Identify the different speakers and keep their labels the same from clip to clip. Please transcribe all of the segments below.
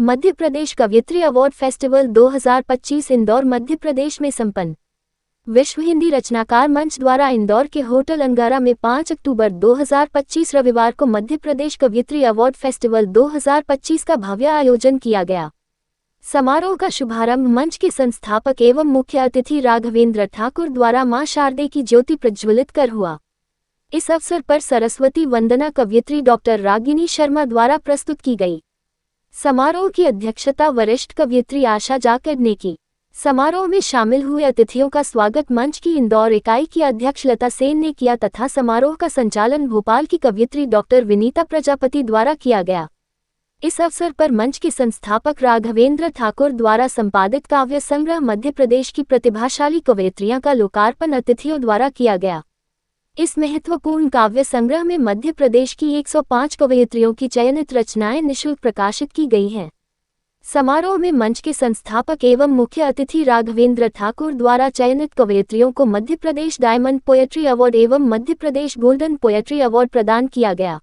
Speaker 1: मध्य प्रदेश कवयित्री award festival 2025 Indore Madhya Pradesh में संपन्न। विश्व हिंदी रचनाकार मंच द्वारा इंदौर के होटल अंगारा में 5 अक्टूबर 2025 रविवार को मध्य प्रदेश कवयित्री अवार्ड फेस्टिवल 2025 का भव्य आयोजन किया गया। समारोह का शुभारंभ मंच के संस्थापक एवं मुख्य अतिथि राघवेंद्र ठाकुर द्वारा मां शारदे की ज्योति प्रज्वलित कर हुआ। इस अवसर पर सरस्वती वंदना कवयित्री डॉक्टर रागिनी शर्मा द्वारा प्रस्तुत की गई। समारोह की अध्यक्षता वरिष्ठ कवयित्री आशा जाकड़ ने की। समारोह में शामिल हुए अतिथियों का स्वागत मंच की इंदौर इकाई की अध्यक्ष लता सेन ने किया तथा समारोह का संचालन भोपाल की कवयित्री डॉक्टर विनीता प्रजापति द्वारा किया गया। इस अवसर पर मंच के संस्थापक राघवेंद्र ठाकुर द्वारा संपादित काव्य संग्रह मध्य प्रदेश की प्रतिभाशाली कवयित्रियां का लोकार्पण अतिथियों द्वारा किया गया। इस महत्वपूर्ण काव्य संग्रह में मध्य प्रदेश की 105 कवयित्रियों की चयनित रचनाएं निःशुल्क प्रकाशित की गई हैं। समारोह में मंच के संस्थापक एवं मुख्य अतिथि राघवेंद्र ठाकुर द्वारा चयनित कवयित्रियों को Madhya Pradesh diamond poetry award एवं Madhya Pradesh golden poetry award प्रदान किया गया।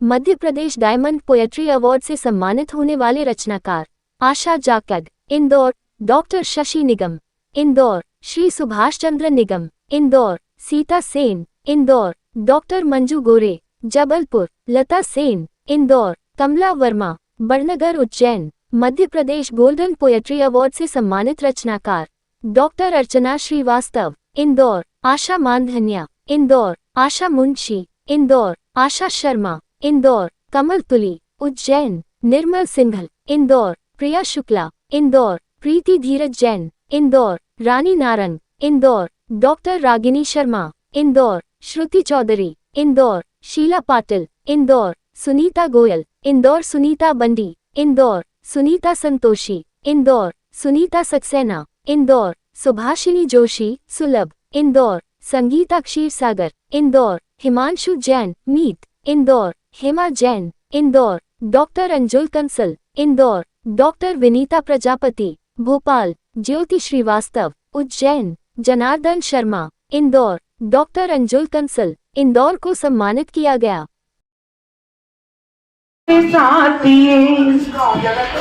Speaker 1: Madhya Pradesh diamond poetry award से सम्मानित होने वाले रचनाकार आशा जाकड़ इंदौर, डॉक्टर शशि निगम इंदौर, श्री सुभाष चंद्र निगम इंदौर, सीता सेन इंदौर, डॉक्टर मंजू गोरे जबलपुर, लता सेन इंदौर, कमला Verma Badnagar Ujjain. Madhya Pradesh golden poetry award से सम्मानित रचनाकार डॉक्टर अर्चना श्रीवास्तव इंदौर, आशा मानधन्या इंदौर, आशा मुंशी इंदौर, आशा शर्मा इंदौर, कमल तुली उज्जैन, निर्मल सिंघल इंदौर, प्रिया शुक्ला इंदौर, प्रीति धीरज जैन इंदौर, रानी नारंग इंदौर, डॉक्टर रागिनी शर्मा इंदौर, श्रुति चौधरी इंदौर, शीला पाटिल इंदौर, सुनीता गोयल इंदौर, सुनीता बंडी इंदौर, सुनीता संतोषी इंदौर, सुनीता सक्सेना इंदौर, सुभाषिनी जोशी सुलभ इंदौर, संगीता क्षीरसागर इंदौर, हिमांशु जैन मीत इंदौर, हेमा जैन इंदौर, डॉक्टर अंजुल कंसल इंदौर, डॉक्टर विनीता प्रजापति भोपाल, ज्योति श्रीवास्तव उज्जैन, जनार्दन शर्मा इंदौर, डॉक्टर अंजुल कंसल इंदौर को सम्मानित किया गया।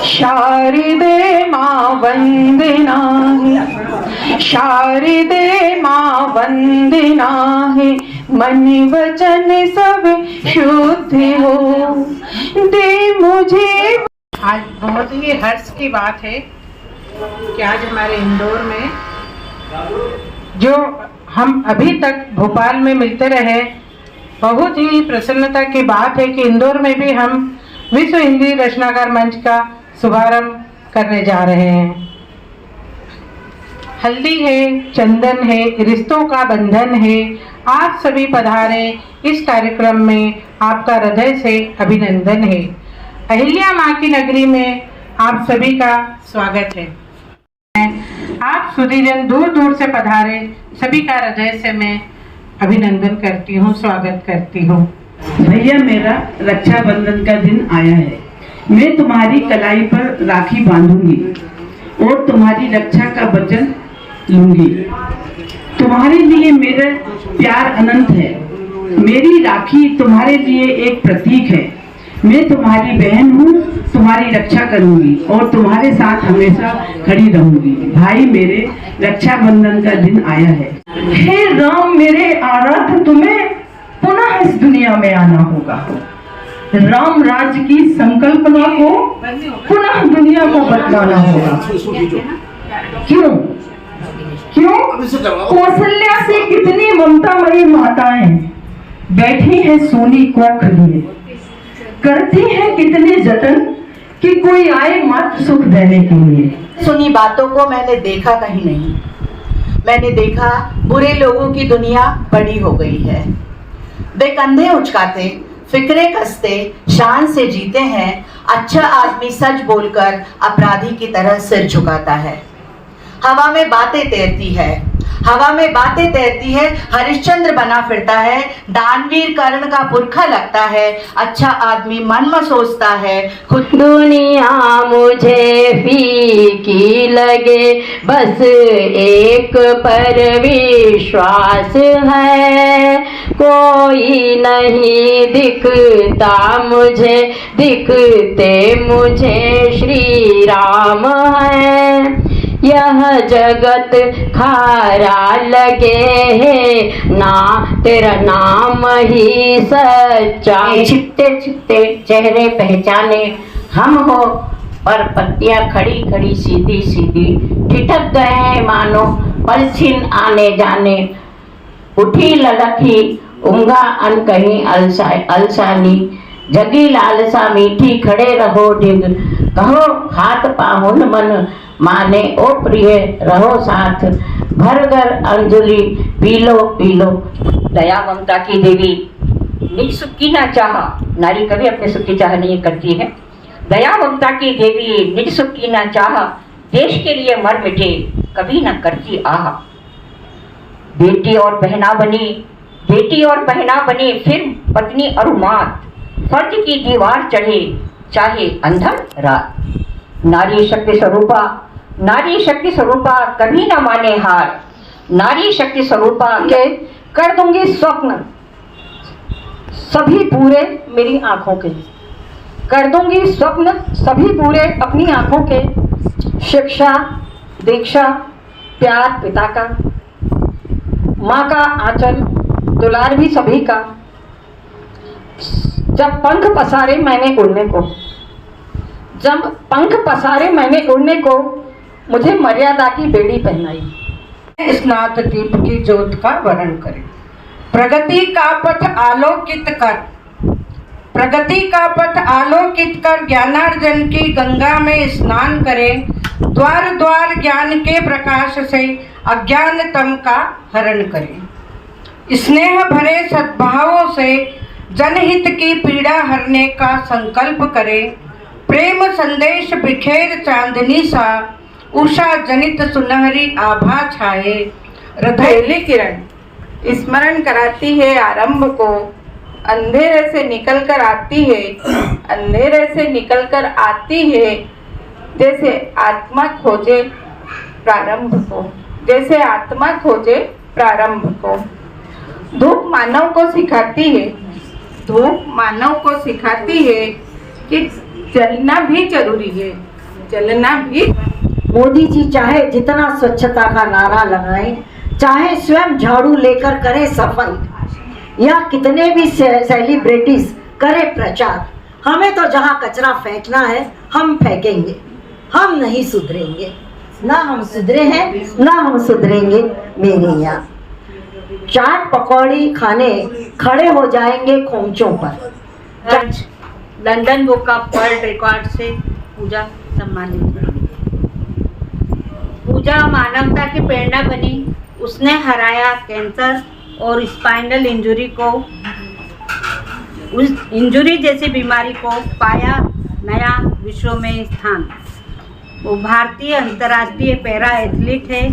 Speaker 2: शारदे मां वंदना है, शारदे मां वंदना है, मन वचन सब शुद्ध हो दे मुझे।
Speaker 3: आज बहुत ही हर्ष की बात है कि आज हमारे इंदौर में जो हम अभी तक भोपाल में मिलते रहे, बहुत ही प्रसन्नता की बात है कि इंदौर में भी हम विश्व हिंदी रचनाकार मंच का शुभारंभ करने जा रहे हैं। हल्दी है, चंदन है, रिश्तों का बंधन है, आप सभी पधारे इस कार्यक्रम में आपका हृदय से अभिनंदन है। अहिल्या माँ की नगरी में आप सभी का स्वागत है। आप सुधीजन दूर दूर से पधारे सभी का हृदय से मैं अभिनंदन करती हूँ, स्वागत करती हूँ।
Speaker 4: भैया, मेरा रक्षाबंधन का दिन आया है। मैं तुम्हारी कलाई पर राखी बांधूंगी और तुम्हारी रक्षा का वचन लूंगी। तुम्हारे लिए मेरा प्यार अनंत है। मेरी राखी तुम्हारे लिए एक प्रतीक है। मैं तुम्हारी बहन हूँ, तुम्हारी रक्षा करूंगी और तुम्हारे साथ हमेशा खड़ी रहूंगी। भाई, मेरे रक्षाबंधन का दिन आया है। हे राम, मेरे आराध्य, तुम्हें पुनः इस दुनिया में आना होगा। राम राज्य की संकल्पना को पुनः दुनिया को बतलाना होगा। क्यों क्यों? कौशल्या से कितनी ममतामयी माताएं बैठी हैं सोनी कोख लिए, करती हैं कितने जतन कि कोई आए मात्र सुख देने के लिए।
Speaker 5: सुनी बातों को मैंने देखा कहीं नहीं। मैंने देखा बुरे लोगों की दुनिया बड़ी हो गई है। वे कंधे उचकाते, फिक्रे कसते, शान से जीते हैं। अच्छा आदमी सच बोलकर अपराधी की तरह सिर झुकाता है। हवा में बातें तैरती है, हवा में बातें तैरती है, हरिश्चंद्र बना फिरता है, दानवीर कर्ण का पुरखा लगता है, अच्छा आदमी मन में सोचता है, खुद
Speaker 6: दुनिया मुझे फीकी लगे, बस एक पर विश्वास है, कोई नहीं दिखता मुझे, दिखते मुझे श्री राम है। यह जगत खारा लगे है ना, तेरा नाम ही सच्चा।
Speaker 7: छिपते छिपते चेहरे पहचाने हम हो, पर पत्तियां खड़ी खड़ी सीधी सीधी, ठिठक गए मानो पलछिन आने जाने, उठी ललखी उंगा अनकहीं अलसानी, जगी लालसा मीठी खड़े रहो डिग, कहो हाथ पाहुन मन माने ओ प्रिय रहो साथ, भर घर अंजलि पी लो।
Speaker 8: दया ममता की देवी निज सुख की ना चाहा, नारी कभी अपने सुख की चाह नहीं करती है। दया ममता की देवी निज सुख की ना चाहा, देश के लिए मर मिटे कभी न करती आहा। बेटी और बहना बनी फिर पत्नी और मात, फर्ज की दीवार चढ़े चाहे अंधर रात। नारी शक्ति स्वरूपा कभी न माने हार, नारी शक्ति स्वरूपा के कर दूंगी स्वप्न सभी पूरे मेरी आंखों के, कर दूंगी स्वप्न सभी पूरे अपनी आंखों के। शिक्षा दीक्षा प्यार पिता का, माँ का आंचल दुलार भी सभी का। जब पंख पसारे मैंने उड़ने को, मुझे मर्यादा की बेड़ी पहनाई।
Speaker 3: स्नात दीप की ज्योत का वर्ण करें। प्रगति का पथ आलोकित कर ज्ञानार्जन की गंगा में स्नान करें। द्वार द्वार ज्ञान के प्रकाश से अज्ञानतम का हरण करें। स्नेह भरे सद्भावों से जनहित की पीड़ा हरने का संकल्प करें। प्रेम संदेश बिखेर चांदनी सा, उषा जनित सुनहरी आभा छाए। हृदय किरण स्मरण कराती है आरंभ को, अंधेरे से निकल कर आती है, जैसे आत्मा खोजे प्रारंभ को। धूप मानव को सिखाती है कि जलना भी जरूरी है,
Speaker 7: मोदी जी चाहे जितना स्वच्छता का नारा लगाएं, चाहे स्वयं झाड़ू लेकर करे सफाई, या कितने भी सेलिब्रिटीज करे प्रचार, हमें तो जहाँ कचरा फेंकना है हम फेंकेंगे, हम नहीं सुधरेंगे। ना हम सुधरे हैं ना हम सुधरेंगे मेरे यहाँ। चाट पकौड़ी खाने खड़े हो जाएंगे खोमचों पर।
Speaker 9: London book of world record से पूजा सम्मानित। पूजा मानवता की प्रेरणा बनी, उसने हराया कैंसर और स्पाइनल इंजरी को, उस इंजरी जैसी बीमारी को पाया नया विश्व में स्थान। वो भारतीय अंतर्राष्ट्रीय पैरा एथलीट है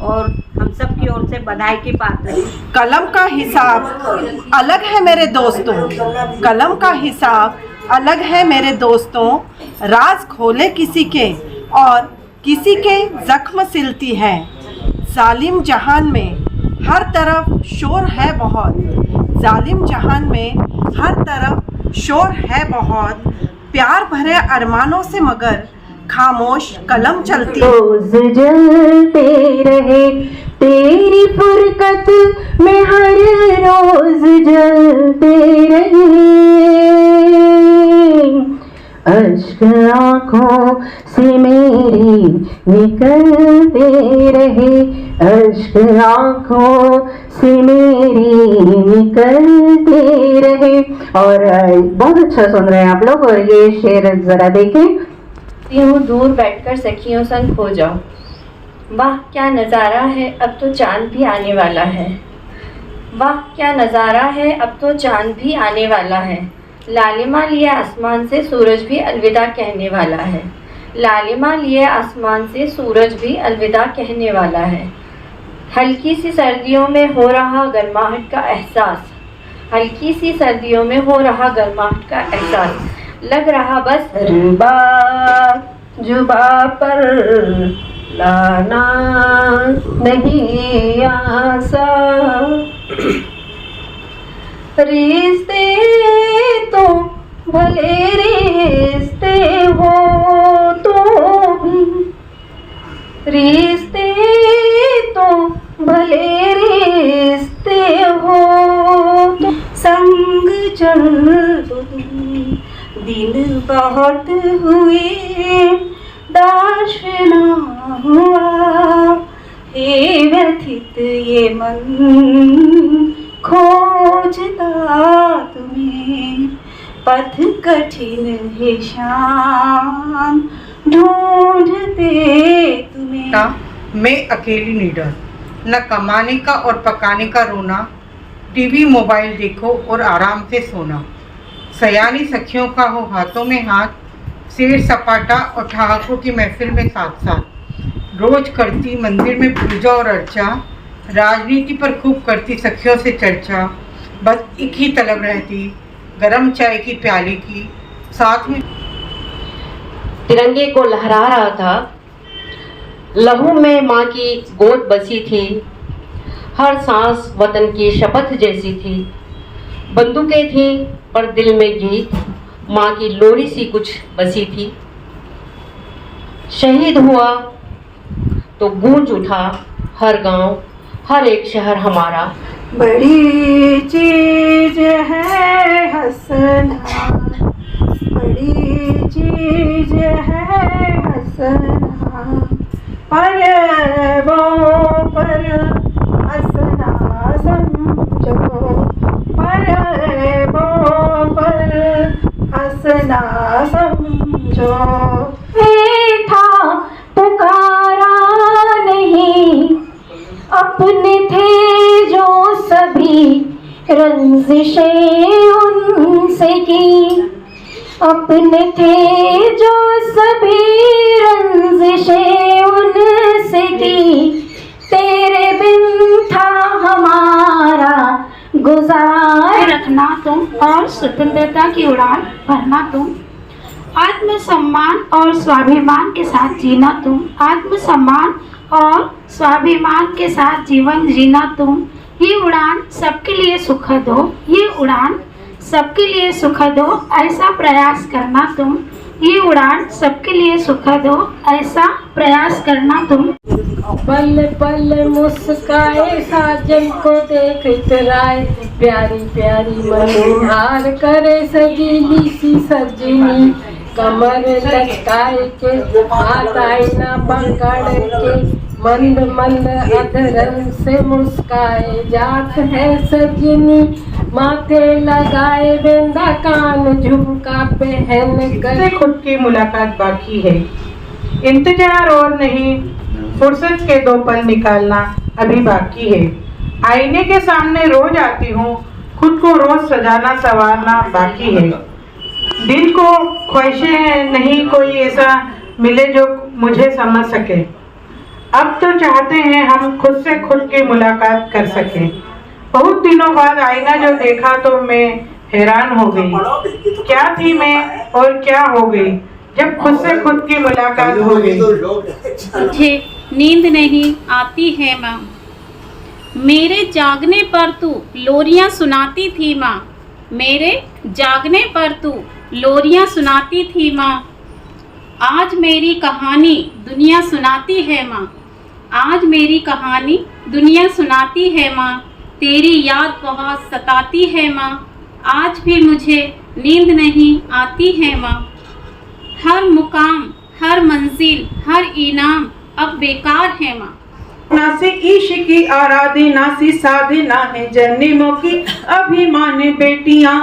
Speaker 9: और हम सब की ओर से बधाई की पात्र है।
Speaker 2: कलम का हिसाब अलग है मेरे दोस्तों, कलम का हिसाब अलग है मेरे दोस्तों। राज खोले किसी के और किसी के जख्म सिलती है। जालिम जहान में हर तरफ शोर है बहुत, जालिम जहान में हर तरफ शोर है बहुत। प्यार भरे अरमानों से मगर खामोश कलम चलती।
Speaker 6: रोज जलते रहे तेरी फुरकत में, हर रोज जलते रहे। अश्क आँखों से मेरी निकलते रहे, अश्क आँखों से मेरी निकलते रहे। और बहुत अच्छा सुन रहे हैं आप लोग। और ये शेर जरा देखें।
Speaker 1: यूं दूर बैठकर सखियों संग खो जाओ, वाह क्या नज़ारा है अब तो चांद भी आने वाला है, वाह क्या नज़ारा है अब तो चांद भी आने वाला है। लालिमा लिए आसमान से सूरज भी अलविदा कहने वाला है, लालिमा लिए आसमान से सूरज भी अलविदा कहने वाला है।
Speaker 10: हल्की सी सर्दियों में हो रहा गर्माहट का एहसास, हल्की सी सर्दियों में हो रहा गर्माहट का एहसास, लग रहा बस रुबा जुबा पर लाना नहीं आसा। रिश्ते तो भले रिश्ते हो तो भी, रिश्ते तो भले रिश्ते हो तो संग चल दिन बहुत हुए दाशना हुआ, हे व्यथित ये मन खोजता तुम्हें, पथ कठिन है शाम ढूंढते तुम्हें।
Speaker 3: मैं अकेली नीडर, न कमाने का और पकाने का रोना, टीवी मोबाइल देखो और आराम से सोना, सयानी सखियों का हो हाथों में हाथ, शेर सपाटा और ठहाकों की महफिल में साथ साथ, रोज करती मंदिर में पूजा और अर्चा, राजनीति पर खूब करती सखियों से चर्चा, बस एक ही तलब रहती गरम चाय की प्याली की, साथ में
Speaker 10: तिरंगे को लहरा रहा था, लहू में माँ की गोद बसी थी, हर सांस वतन की शपथ जैसी थी, बंदूकें थी पर दिल में गीत, माँ की लोरी सी कुछ बसी थी। शहीद हुआ तो गूंज उठा हर गांव, हर एक शहर हमारा।
Speaker 6: बड़ी चीज है हंसना, बड़ी चीज है हंसना, पर वो पर हंसना समझो, पर वो पर हंसना समझो। था पुकारा नहीं, अपने थे जो सभी रंजिशें उनसे की, अपने थे जो सभी रंजिशें उनसे की, तेरे बिन था हमारा गुजार
Speaker 11: रखना तुम और स्वतंत्रता की उड़ान भरना तुम, आत्मसम्मान और स्वाभिमान के साथ जीना तुम, आत्मसम्मान और स्वाभिमान के साथ जीवन जीना तुम। ये उड़ान सबके लिए सुखद हो, ये उड़ान सबके लिए सुखद हो, ऐसा प्रयास करना तुम, ये उड़ान सबके लिए सुखद हो, ऐसा प्रयास करना तुम।
Speaker 10: पल पल मुस्काए साजन को देख इतराए, प्यारी प्यारी मनोहार करे सजीली सी सजनी, कमर लचकाए के हाथ आईना पकड़ के, मंद मंद अधरन से मुस्काए जात है सजनी, माथे लगाए बेंदा कान झुमका पहन कर।
Speaker 3: खुद की मुलाकात बाकी है, इंतजार और नहीं, फुर्सत के 2 पल निकालना अभी बाकी है। आईने के सामने रोज आती हूँ, खुद को रोज सजाना संवारना बाकी है। दिल को ख्वाहिशें नहीं कोई ऐसा मिले जो मुझे समझ सके, अब तो चाहते हैं हम खुद से खुद की मुलाकात कर सके। बहुत दिनों बाद आईना जो देखा तो मैं हैरान हो गई, क्या थी मैं और क्या हो गई जब खुद से खुद की मुलाकात हो गई।
Speaker 11: मुझे नींद नहीं आती है माँ, मेरे जागने पर तू लोरियां सुनाती थी माँ, मेरे जागने पर तू लोरियां सुनाती थी माँ। आज मेरी कहानी दुनिया सुनाती है माँ, आज मेरी कहानी दुनिया सुनाती है माँ, तेरी याद बहुत सताती है माँ, आज भी मुझे नींद नहीं आती है माँ। हर मुकाम, हर मंजिल, हर इनाम अब बेकार है माँ।
Speaker 3: ना से ईश की आराधी, ना सी साधना है जन्मों की अभिमान बेटियां,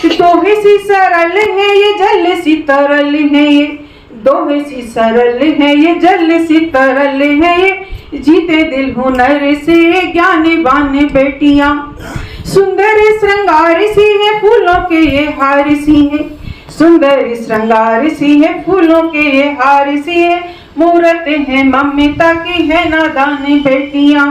Speaker 3: दोहे सी सरल है ये जल सी तरल है ये, दोहे सी सरल है ये जल सी तरल है ये, जीते दिल हुनर से ज्ञानवान बेटियां, सुंदर श्रृंगार सी है फूलों के ये हार सी है, सुंदर श्रृंगार सी है फूलों के ये हार सी है, मूरत है ममता की है नादान बेटियां।